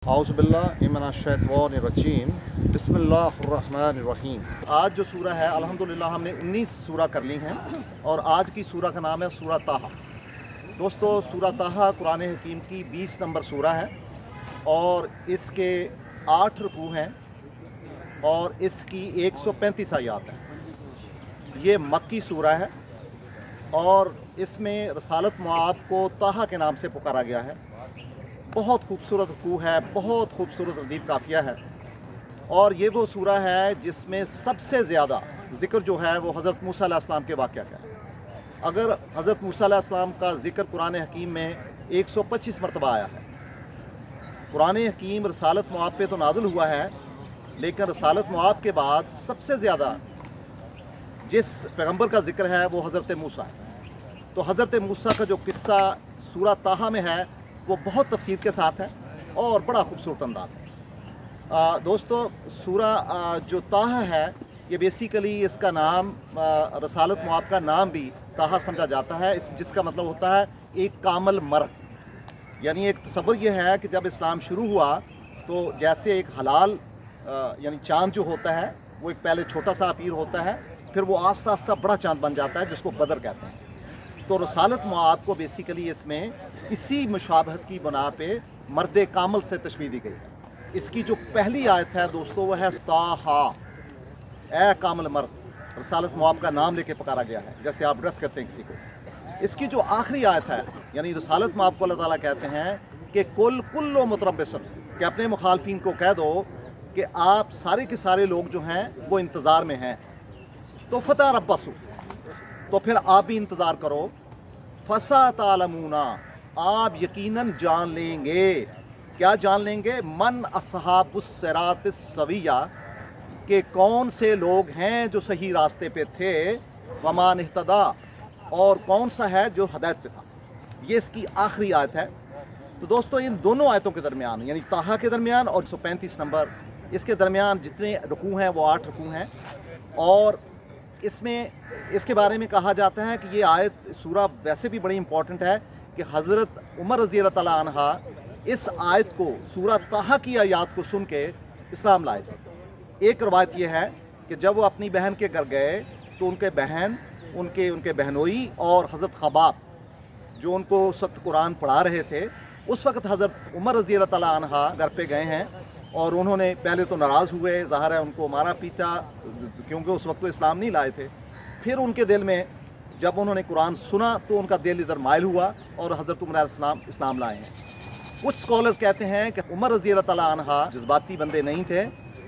औज़ुबिल्लाहिमिनश्शैतानिर्रजीम बिस्मिल्लाहिर्रहमानिर्रहीम। आज जो सूरा है अल्हम्दुलिल्लाह हमने 19 सूरा कर ली हैं और आज की सूरा का नाम है सूरा ताहा। दोस्तों, सूरा ताहा कुरान हकीम की 20 नंबर सूरा है और इसके 8 रुकू हैं और इसकी 135 आयात हैं। ये मक्की सूरा है और इसमें रसालत मुआब को ताहा के नाम से पुकारा गया है। बहुत खूबसूरत रुकू है, बहुत खूबसूरत रदीफ काफिया है और ये वो सूरा है जिसमें सबसे ज़्यादा ज़िक्र जो है वो हज़रत मूसा अलैहिस्सलाम के वाक़या का है। अगर हज़रत मूसा अलैहिस्सलाम का ज़िक्र कुरान हकीम में 125 मरतबा आया है। कुरान हकीम रसालत मुआब पे तो नाज़िल हुआ है, लेकिन रसालत मुआब के बाद सबसे ज़्यादा जिस पैगम्बर का ज़िक्र है वो हज़रत मूसा है। तो हज़रत मूसा का जो किस्सा सूरा ताहा में है वो बहुत तफसील के साथ है और बड़ा खूबसूरत अंदाज है। दोस्तों, सूरा जो ताहा है ये बेसिकली इसका नाम रसालत मुआब का नाम भी ताहा समझा जाता है, जिसका मतलब होता है एक कामल मर्द। यानी एक तसव्वुर ये है कि जब इस्लाम शुरू हुआ तो जैसे एक हलाल यानी चाँद जो होता है वो एक पहले छोटा सा अपीर होता है, फिर वो आस्ता आस्ता बड़ा चाँद बन जाता है जिसको बदर कहते हैं। तो रसालत मुआब को बेसिकली इसमें इसी मुशाबहत की बना पे मर्द कामल से तशबीह दी गई है। इसकी जो पहली आयत है दोस्तों वो है ताहा, ए कामल मर्द। रसालत मुआब का नाम लेके पुकारा गया है, जैसे आप ड्रेस करते हैं किसी को। इसकी जो आखिरी आयत है यानी रसालत मुआब को अल्लाह ताला कहते हैं कि कुल्लो मुतरब्बिसन, कि अपने मुखालफिन को कह दो कि आप सारे के सारे लोग जो हैं वो इंतज़ार में हैं। तो फता रब्बसु, तो फिर आप भी इंतज़ार करो। फसा तालमूना, आप यकीनन जान लेंगे। क्या जान लेंगे? मन असहाबुस सिरातिस सविया, कि कौन से लोग हैं जो सही रास्ते पे थे, वमान इहतदा, और कौन सा है जो हदायत पे था। ये इसकी आखिरी आयत है। तो दोस्तों, इन दोनों आयतों के दरमियान यानी ताहा के दरमियान और 135 नंबर इसके दरमियान जितने रुकू हैं वो 8 रुकू हैं और इसमें इसके बारे में कहा जाता है कि ये आयत सूरा वैसे भी बड़ी इंपॉर्टेंट है कि हज़रत उमर रज़ी अल्लाह तआला अन्हा इस आयत को सूरा ताहा की आयत को सुन के इस्लाम लाए थे। एक रवायत ये है कि जब वो अपनी बहन के घर गए तो उनके बहन उनके बहनोई और हज़रत खबाब जो उनको उस वक्त कुरान पढ़ा रहे थे, उस वक्त हज़रत उमर रज़ी अल्लाह तआला अन्हा घर पे गए हैं और उन्होंने पहले तो नाराज़ हुए, ज़ाहिर है उनको मारा पीटा, क्योंकि उस वक्त तो इस्लाम नहीं लाए थे। फिर उनके दिल में जब उन्होंने कुरान सुना तो उनका दिल इधर माइल हुआ और हज़रत उमर इस्लाम लाए हैं। कुछ स्कॉलर्स कहते हैं कि उमर रज़ी अल्लाह तआला अन्हा जज्बाती बंदे नहीं थे,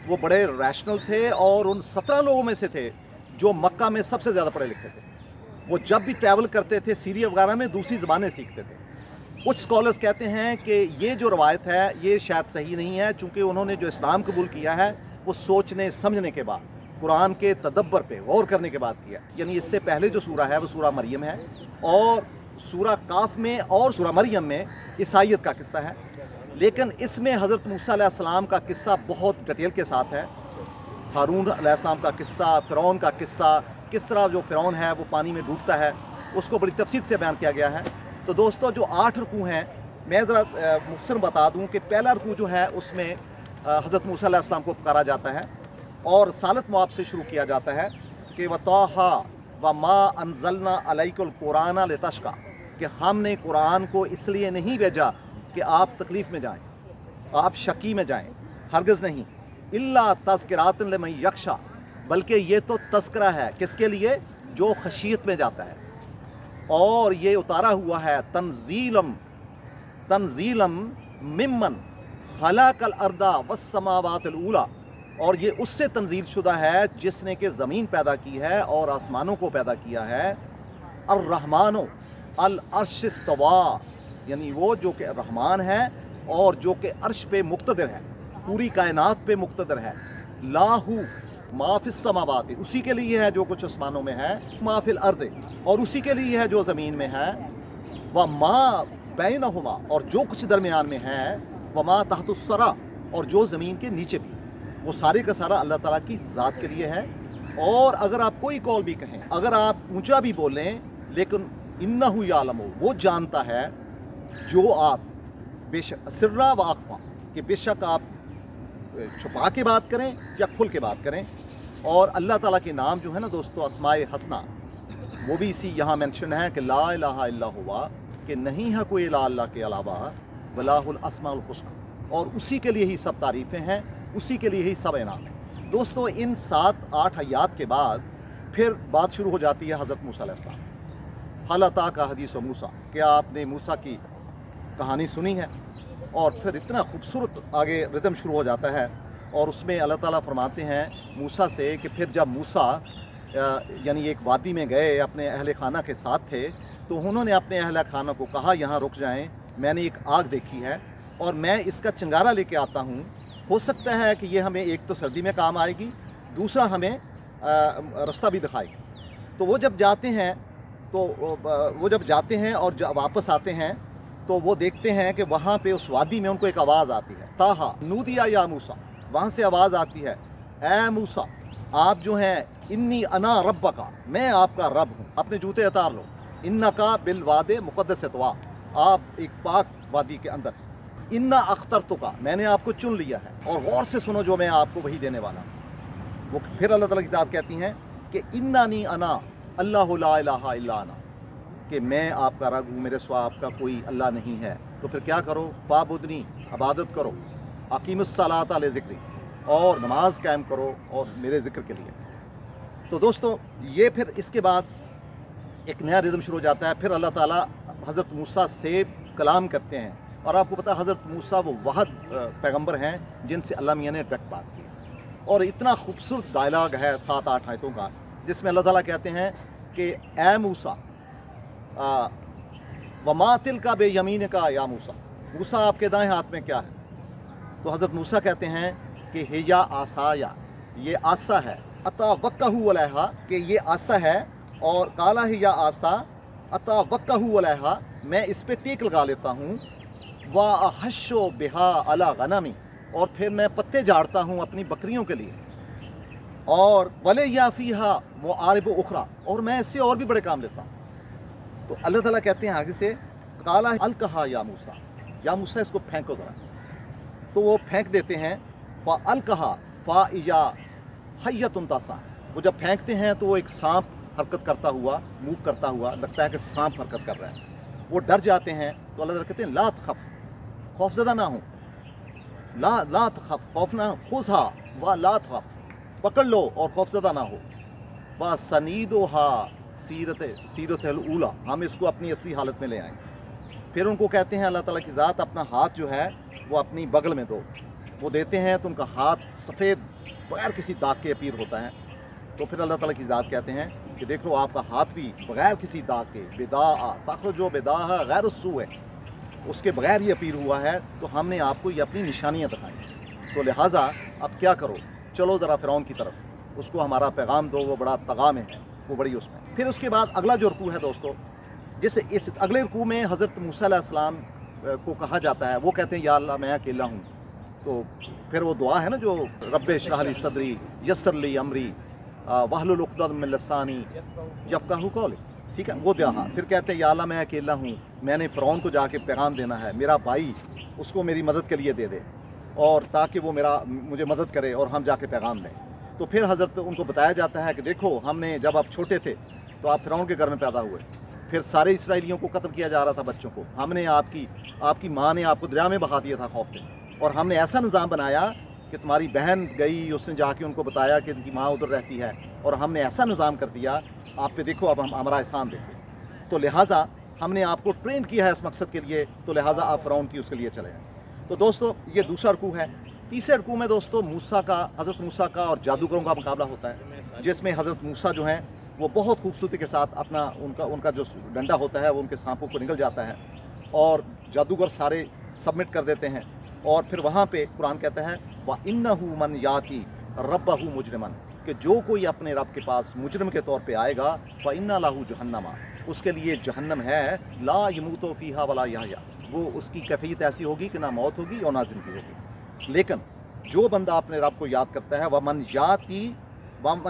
वो बड़े रैशनल थे और उन 17 लोगों में से थे जो मक्का में सबसे ज़्यादा पढ़े लिखे थे। वो जब भी ट्रैवल करते थे सीरिया वगैरह में दूसरी ज़बानें सीखते थे। कुछ स्कॉलर्स कहते हैं कि ये जो रवायत है ये शायद सही नहीं है, चूँकि उन्होंने जो इस्लाम कबूल किया है वो सोचने समझने के बाद, कुरान के तदब्बर पे गौर करने के बाद किया। यानी इससे पहले जो सूरा है वो सूरा मरियम है और सूरा काफ में और सूरा मरियम में ईसाइयत का किस्सा है, लेकिन इसमें हज़रत मूसा अलैहिस्सलाम का किस्सा बहुत डिटेल के साथ है। हारून अलैहिस्सलाम का किस्सा, फ़िरौन का किस्सा, किस तरह जो फ़िरौन है वो पानी में डूबता है, उसको बड़ी तफसील से बयान किया गया है। तो दोस्तों, जो 8 रुकू हैं मैं ज़रा मुख्तसर बता दूँ कि पहला रुकू जो है उसमें हज़रत मूसा अलैहिस्सलाम को पुकारा जाता है और रसालत मुआब से शुरू किया जाता है कि वताहा व मा अनज़लना अलैकुल कुरान लितश्का, कि हमने कुरान को इसलिए नहीं भेजा कि आप तकलीफ़ में जाएं, आप शकी में जाएं, हरगिज़ नहीं। इल्ला तज़किरातन लिमन यख्शा, बल्कि ये तो तज़किरा है किसके लिए? जो खशियत में जाता है। और ये उतारा हुआ है तंजीलम मिम्मन खलक़ल अर्दा वस्समावातिल ऊला, और ये उससे तंजील शुदा है जिसने कि ज़मीन पैदा की है और आसमानों को पैदा किया है। अर्रहमानो अल अर्श इस्तवा, यानी वो जो कि रहमान है और जो कि अर्श पे मुक़्तदिर है, पूरी कायनात पे मुक़्तदिर है। लाहू माफिस समावात, उसी के लिए है जो कुछ आसमानों में है, माफिल अर्ज़, और उसी के लिए है जो ज़मीन में है। व मा बैनहुमा, और जो कुछ दरमियान में है। व मा तहतुस्सरा, और जो ज़मीन के नीचे भी, वो सारे का सारा अल्लाह ताला की ज़ात के लिए है। और अगर आप कोई कौल भी कहें, अगर आप ऊंचा भी बोलें, लेकिन इन्नहु यालमु, वो जानता है जो आप बेशक सिर्रा व अख़फ़ा, कि बेशक आप छुपा के बात करें या खुल के बात करें। और अल्लाह ताला के नाम जो है ना दोस्तों, अस्माए हसना, वो भी इसी यहाँ मेंशन है कि ला इलाहा इल्ला हुवा, कि नहीं है कोई इला अल्लाह के अलावा, वलाहुल अस्माउल हुस्ना, और उसी के लिए ही सब तारीफ़ें हैं, उसी के लिए ही सब इनाम है। दोस्तों इन 7-8 आयात के बाद फिर बात शुरू हो जाती है हज़रत मूसा अलैहिस्सलाम। हल अता का हदीस मूसा, क्या आपने मूसा की कहानी सुनी है? और फिर इतना खूबसूरत आगे रिदम शुरू हो जाता है और उसमें अल्लाह ताला फरमाते हैं मूसा से कि फिर जब मूसा यानी एक वादी में गए, अपने अहल खाना के साथ थे, तो उन्होंने अपने अहल खाना को कहा यहाँ रुक जाएं, मैंने एक आग देखी है और मैं इसका चिंगारा लेके आता हूँ, हो सकता है कि ये हमें एक तो सर्दी में काम आएगी, दूसरा हमें रास्ता भी दिखाएगी। तो वो जब जाते हैं और जब वापस आते हैं तो वो देखते हैं कि वहाँ पे उस वादी में उनको एक आवाज़ आती है, ताहा नूदिया या मूसा, वहाँ से आवाज़ आती है, ए मूसा आप जो हैं, इन्नी अना रब्बका, मैं आपका रब हूँ, अपने जूते उतार लो, इन्ना का बिल वादे मुक़द्दस तवा, आप एक पाक वादी के अंदर, इन्ना अख्तर तो का, मैंने आपको चुन लिया है और गौर से सुनो जो मैं आपको वही देने वाला हूँ। वो फिर अल्लाह ताला की ज़ात कहती हैं कि इन्ना नी अना अल्लाहु ला इलाहा इल्ला अना, कि मैं आपका रब हूँ, मेरे सिवा आपका कोई अल्लाह नहीं है। तो फिर क्या करो, फ़ाबुदनी, इबादत करो, अकीमुस्सलात अला ज़िक्री, और नमाज कायम करो और मेरे ज़िक्र के लिए। तो दोस्तों ये फिर इसके बाद एक नया रिदम शुरू हो जाता है। फिर अल्लाह ताला हज़रत मूसा से कलाम करते हैं, और आपको पता है हज़रत मूसा वो वाहद पैगंबर हैं जिनसे अल्लाह मियाँ ने डायरेक्ट बात की। और इतना खूबसूरत डायलॉग है 7-8 आयतों का, जिसमें अल्लाह ताला कहते हैं कि ए मूसा वमा तिल का बे यमीन का या मूसा, मूसा आपके दाएं हाथ में क्या है? तो हज़रत मूसा कहते हैं कि हिया आसाया, ये आसा है, अता वक्कहू अलैहा, कि ये आसा है, और काला हिया आसा अता वक्कहू अलैहा, मैं इस पे टेक लगा लेता हूँ, वा अहशो बिहा अला गनमी, और फिर मैं पत्ते झाड़ता हूँ अपनी बकरियों के लिए, और वले याफ़ीहा मुआरिब उखरा, और मैं इससे और भी बड़े काम लेता हूँ। तो अल्लाह ताला कहते हैं आगे से, काला अलकहा या मूसा इसको फेंको ज़रा। तो वो फेंक देते हैं, फ़ा अलकहा फ़ा इया हय्यतुन तसा, वो जब फेंकते हैं तो वो एक सांप हरकत करता हुआ, मूव करता हुआ लगता है कि सांप हरकत कर रहा है। वो डर जाते हैं। तो अल्लाह ताला कहते हैं ला तखफ, खौफज़दा ना हो, ला तखफ, खौफ ना, खुज़हा व ला तखफ, पकड़ लो और खौफज़दा ना हो, व सनीदोहा सीरत ऊला, हम इसको अपनी असली हालत में ले आएंगे। फिर उनको कहते हैं अल्लाह ताला की ज़ात अपना हाथ जो है वो अपनी बगल में दो, वो देते हैं तो उनका हाथ सफ़ेद बगैर किसी दाग के अपीर होता है। तो फिर अल्लाह ताला की ज़ात कहते हैं कि देख लो आपका हाथ भी बगैर किसी दाग के, बेदा तखरजो बेदा गैर सू है, उसके बगैर ही अपीर हुआ है। तो हमने आपको ये अपनी निशानियाँ दिखाई, तो लिहाजा अब क्या करो, चलो ज़रा फ़िरौन की तरफ, उसको हमारा पैगाम दो, वो बड़ा तगा में है, वो बड़ी उसमें। फिर उसके बाद अगला जो रुकू है दोस्तों, जिस इस अगले रुकू में हज़रत मूसा अलैहिस्सलाम को कहा जाता है, वो कहते हैं या अल्लाह मैं अकेला हूँ। तो फिर वो दुआ है ना जो रब्बे इश्रह ली सदरी यस्सर ली अमरी वहलुल उक़दतम मिन लिसानी यफ़क़हू क़ौली, ठीक है, वो दुआ। फिर कहते हैं या अल्लाह मैं अकेला हूँ, मैंने फ़िरौन को जाके पैगाम देना है, मेरा भाई उसको मेरी मदद के लिए दे दे, और ताकि वो मुझे मदद करे और हम जाके पैगाम दें। तो फिर हज़रत उनको बताया जाता है कि देखो हमने जब आप छोटे थे तो आप फ़िरौन के घर में पैदा हुए, फिर सारे इसराइलियों को कत्ल किया जा रहा था, बच्चों को, हमने आपकी माँ ने आपको दरिया में बहा दिया था खौफ से, और हमने ऐसा निज़ाम बनाया कि तुम्हारी बहन गई, उसने जाके उनको बताया कि उनकी माँ उधर रहती है, और हमने ऐसा निज़ाम कर दिया आप पे, देखो अब हम हमारा एहसान देखो। तो लिहाजा हमने आपको ट्रेन किया है इस मकसद के लिए, तो लिहाजा आप फ़िरौन की उसके लिए चले जाएँ। तो दोस्तों ये दूसरा रुकू है। तीसरे रुकू में दोस्तों हज़रत मूसा का और जादूगरों का मुकाबला होता है, जिसमें हज़रत मूसा जो हैं वो बहुत खूबसूरती के साथ अपना उनका जो डंडा होता है वो उनके सांपों को निकल जाता है, और जादूगर सारे सबमिट कर देते हैं। और फिर वहाँ पे कुरान कहता है व इन्नहु मन याती रब्बहु मुजरिमन, कि जो कोई अपने रब के पास मुजरिम के तौर पे आएगा व इन्ना लाहु जहन्नमा, उसके लिए जहन्नम है, ला यमूतो फीहा वला यहया, वो उसकी कैफियत ऐसी होगी कि ना मौत होगी और ना ज़िंदगी होगी। लेकिन जो बंदा अपने रब को याद करता है, वह मन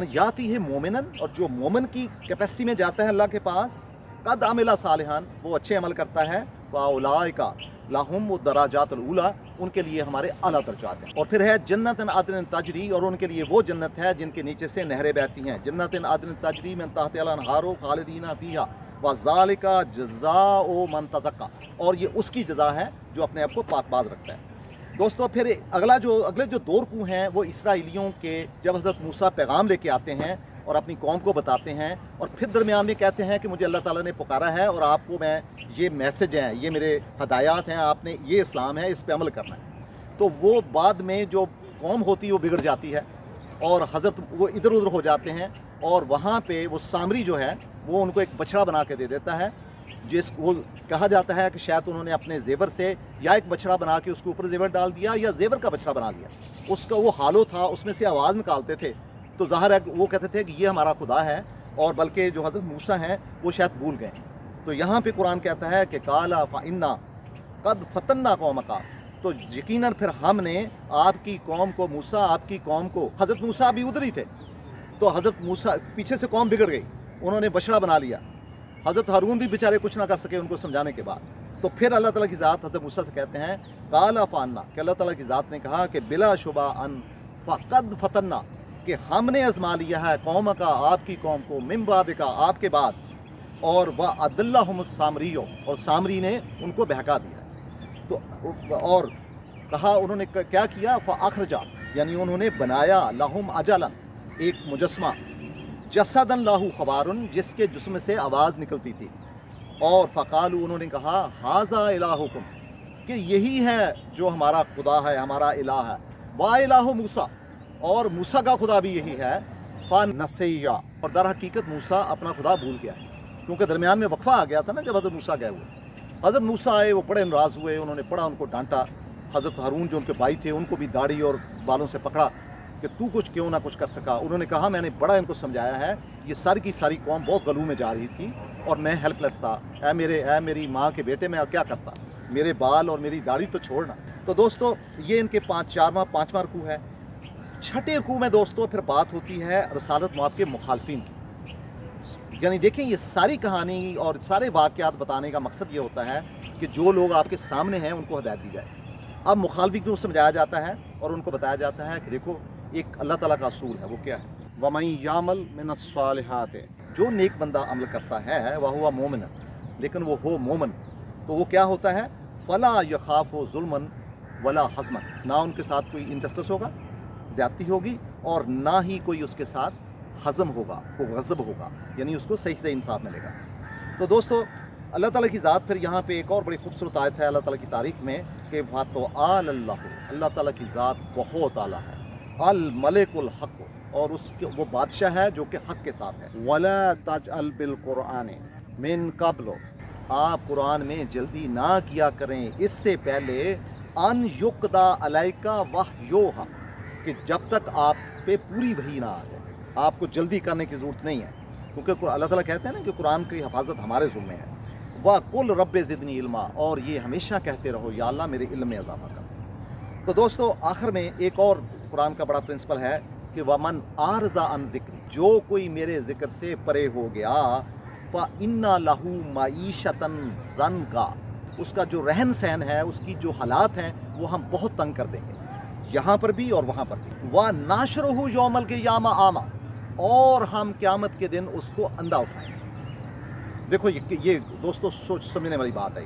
याती है मोमिनन, और जो मोमिन की कैपेसिटी में जाता है अल्लाह के पास, कद आमिला सालिहान, वो अच्छे अमल करता है, फ़उलाइका लहुम दराजातुल ऊला, उनके लिए हमारे आला दर्जात हैं। और फिर है जन्नतन आदन तजरी, और उनके लिए वो जन्नत है जिनके नीचे से नहरें बहती हैं। जन्नतन आदन तजरी मिन तहतिहा अनहारो खालिदीना फीहा व ज़ालिका जज़ाउ मन तज़क्का, और ये उसकी जज़ा है जो अपने आप को पाकबाज रखता है। दोस्तों फिर अगले जो दो रुकू हैं वो इसराइलियों के, जब हज़रत मूसा पैगाम लेके आते हैं और अपनी कौम को बताते हैं, और फिर दरमियान में कहते हैं कि मुझे अल्लाह ताला ने पुकारा है और आपको मैं ये मैसेज हैं, ये मेरे हदायत हैं, आपने ये इस्लाम है, इस पे अमल करना है। तो वो बाद में जो कौम होती है वो बिगड़ जाती है और हज़रत वो इधर उधर हो जाते हैं, और वहाँ पे वो सामरी जो है वो उनको एक बछड़ा बना के दे देता है, वो कहा जाता है कि शायद उन्होंने अपने जेवर से या एक बछड़ा बना के उसके ऊपर जेवर डाल दिया या जेवर का बछड़ा बना लिया। उसका वो हालो था, उसमें से आवाज़ निकालते थे, तो ज़ाहिर है वो कहते थे कि ये हमारा खुदा है, और बल्कि जो हज़रत मूसा हैं वो शायद भूल गए। तो यहाँ पे कुरान कहता है कि काला फ़इन्ना कद फतन्ना कौमका, तो यकीनन फिर हमने आपकी कौम को, मूसा आपकी कौम को, हज़रत मूसा अभी उधर ही थे, तो हज़रत मूसा पीछे से कौम बिगड़ गई, उन्होंने बछड़ा बना लिया। हज़रत हारून भी बेचारे कुछ ना कर सके उनको समझाने के बाद। तो फिर अल्लाह ताला की ज़ात हज़रत मूसा से कहते हैं काला फ़ान्ना, कि अल्लाह ताला की ज़ात ने कहा कि बिला शुबा अन फ़क़द फतन्ना, कि हमने आज़मा लिया है कौम का, आपकी कौम को, मिन बाद का, आपके बाद, और वह अदल्लाहुम सामरियो, और सामरी ने उनको बहका दिया। तो और कहा उन्होंने क्या किया, फ़अख़रजा, यानी उन्होंने बनाया लहुम अजलन, एक मुजस्मा, जसदन लाहू खबारुन, जिसके जिस्म से आवाज़ निकलती थी, और फ़क़ालू, उन्होंने कहा हाज़ा इलाहुकुम, कि यही है जो हमारा खुदा है, हमारा इलाह है, वा इलाहु मूसा, और मूसा का खुदा भी यही है, फ़नसिया, और दर हकीकत मूसा अपना खुदा भूल गया, क्योंकि दरमियान में वक्फ़ा आ गया था ना जब हज़रत मूसा गए हुए। हज़रत मूसा आए, वो बड़े नाराज़ हुए, उन्होंने बड़ा उनको डांटा। हज़रत हारून जो उनके भाई थे उनको भी दाढ़ी और बालों से पकड़ा कि तू कुछ क्यों ना कुछ कर सका। उन्होंने कहा मैंने बड़ा इनको समझाया है, ये सारी की सारी कौम बहुत गलू में जा रही थी और मैं हेल्पलेस था, ऐ मेरी माँ के बेटे, मैं क्या करता, मेरे बाल और मेरी दाढ़ी तो छोड़ना। तो दोस्तों ये इनके पाँचवां रुकू है। छठे रुकू में दोस्तों फिर बात होती है रसालत मौत के मुखालफिन की। यानी देखें ये सारी कहानी और सारे वाक़यात बताने का मकसद ये होता है कि जो लोग आपके सामने हैं उनको हिदायत दी जाए। अब मुखालफिन को समझाया जाता है और उनको बताया जाता है कि देखो एक अल्लाह ताला का असूल है, वो क्या है, वमन यामल मिनस्सालिहात, जो नेक बंदा अमल करता है वह हुआ मोमिन, लेकिन वो हो मोमिन, तो वो क्या होता है, फ़ला यखाफ़ु ज़ुल्मन वला हज़मन, ना उनके साथ कोई इनजस्टिस होगा, ज़्यादती होगी, और ना ही कोई उसके साथ हज़म होगा, को गज़ब होगा, यानी उसको सही से इंसाफ मिलेगा। तो दोस्तों अल्लाह ताला की ज़ात फिर यहाँ पे एक और बड़ी खूबसूरत आयत है अल्लाह ताला की तारीफ़ में कि फ़ातआल अल्लाह ताला की ज़ात बहुत आला है, अल मलिकुल हक़, और उसके वो बादशाह है जो कि हक़ के साथ है। वला तजअल बिल कुरान मिन क़ब्ल, आप कुरान में जल्दी ना किया करें इससे पहले, अन युक़दा अलैका वहयोहा, कि जब तक आप पे पूरी वही ना आ जाए, आपको जल्दी करने की ज़रूरत नहीं है, क्योंकि अल्लाह ताला कहते हैं ना कि कुरान की हिफाजत हमारे ज़िम्मे है। व कुल रब्बे ज़िदनी इल्मा, और ये हमेशा कहते रहो या अल्लाह मेरे इल्म में इजाफ़ा कर। तो दोस्तों आखिर में एक और कुरान का बड़ा प्रिंसिपल है कि वमन आरज़ा अन ज़िक्री, जो कोई मेरे ज़िक्र से परे हो गया, फ़इन्ना लहू मईशतन ज़नका, उसका जो रहन सहन है, उसकी जो हालात हैं वो हम बहुत तंग कर देंगे, यहाँ पर भी और वहाँ पर भी। व नाशरुहु यौमल क़ियामा आमा, और हम क़यामत के दिन उसको अंधा उठाएंगे। देखो ये दोस्तों सोच समझने वाली बात है।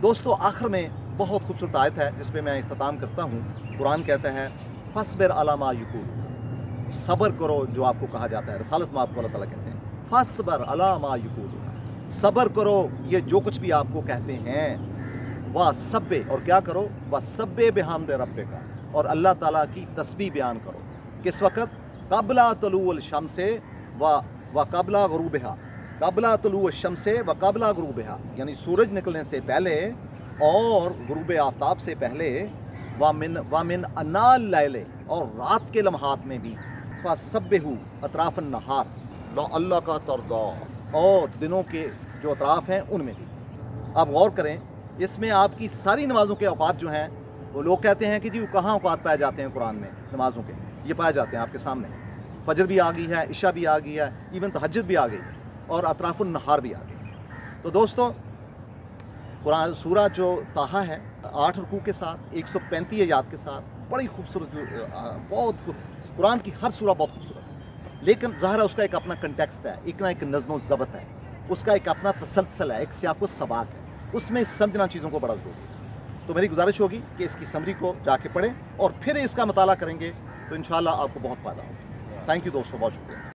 दोस्तों आखिर में बहुत खूबसूरत आयत है जिस पे मैं इख्तिताम करता हूँ। कुरान कहता है फस्बिर अला मा यक़ूलून, सब्र करो जो आपको कहा जाता है। रसालत में आपको अल्लाह ताला कहते हैं फस्बिर अला मा यक़ूलून, सब्र करो ये जो कुछ भी आपको कहते हैं। व सब्बे, और क्या करो, व सब्बे बिहम्द रब्बिका, और अल्लाह ताला की तस्बीह बयान करो। किस वक़्त, क़ब्ला तुलूअल शम्से व क़ब्ला ग़ुरूबिहा, क़ब्ला तुलूअल शम्से व क़ब्ला ग़ुरूबिहा, यानी सूरज निकलने से पहले और ग़ुरूब आफ्ताब से पहले। वामिन अनाल लैले, और रात के लम्हात में भी। फ़सब्बिहू अतराफ़न नहार अल्लाह का तरदा, और दिनों के जो अतराफ़ हैं उनमें भी। आप गौर करें, इसमें आपकी सारी नमाज़ों के औक़ात जो हैं, वो लोग कहते हैं कि जी कहाँ औक़ात पाए जाते हैं कुरान में नमाज़ों के, ये पाए जाते हैं आपके सामने। फजर भी आ गई है, इशा भी आ गई है, इवन तहज्जुद भी आ गई, और अतराफ़ुन नहार भी आ गई। तो दोस्तों कुरान सूरा जो ताहा है 8 रुकू के साथ 135 आयात के साथ बड़ी खूबसूरत कुरान की हर सूरा बहुत खूबसूरत है, लेकिन ज़ाहिर है उसका एक अपना कंटेक्स्ट है, एक ना एक नज़्म ज़ब्त है, उसका एक अपना तसलसल है, एक सियाक़ो सबाक है, उसमें समझना चीज़ों को बड़ा ज़रूरी है। तो मेरी गुजारिश होगी कि इसकी समरी को जाके पढ़ें और फिर इसका मताला करेंगे तो इंशाअल्लाह आपको बहुत फ़ायदा होगा। थैंक यू दोस्तों, बहुत शुक्रिया।